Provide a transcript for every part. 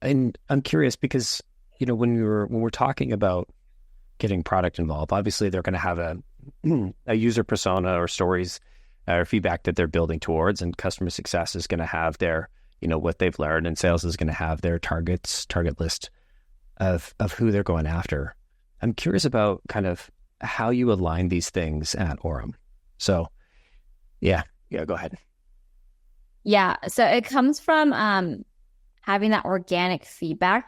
And I'm curious because, when we're talking about getting product involved, obviously they're going to have a user persona or stories or feedback that they're building towards, and customer success is going to have their, what they've learned, and sales is going to have their target list of who they're going after. I'm curious about kind of how you align these things at Aurum. So yeah, go ahead. Yeah. So it comes from having that organic feedback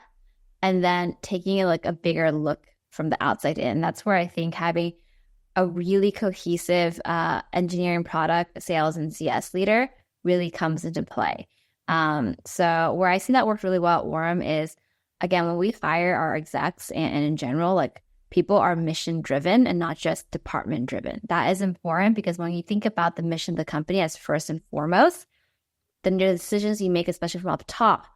and then taking like a bigger look from the outside in. That's where I think having a really cohesive engineering, product, sales, and CS leader really comes into play. So where I see that worked really well at Aurum is, again, when we fire our execs and in general, like people are mission driven and not just department driven. That is important because when you think about the mission of the company as first and foremost, then the decisions you make, especially from up top,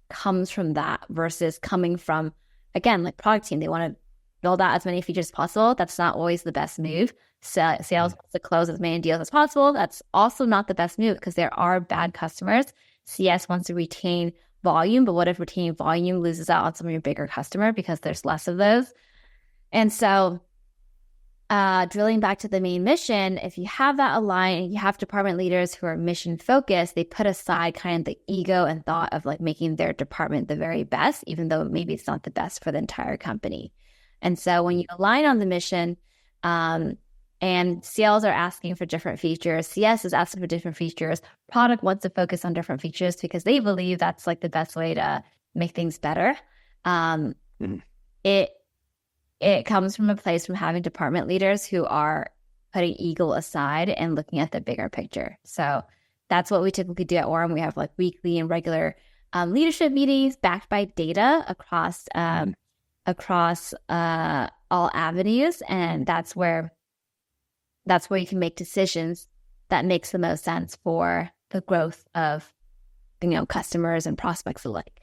comes from that versus coming from, again, like product team. They want to build out as many features as possible. That's not always the best move. Sales wants to close as many deals as possible. That's also not the best move because there are bad customers. CS wants to retain volume, but what if retaining volume loses out on some of your bigger customer because there's less of those? And so drilling back to the main mission, if you have that aligned and you have department leaders who are mission focused, they put aside kind of the ego and thought of like making their department the very best, even though maybe it's not the best for the entire company. And so when you align on the mission, and sales are asking for different features, CS is asking for different features, product wants to focus on different features because they believe that's like the best way to make things better. It comes from a place from having department leaders who are putting ego aside and looking at the bigger picture. So that's what we typically do at Aurum. We have like weekly and regular leadership meetings backed by data across all avenues, and that's where you can make decisions that makes the most sense for the growth of customers and prospects alike.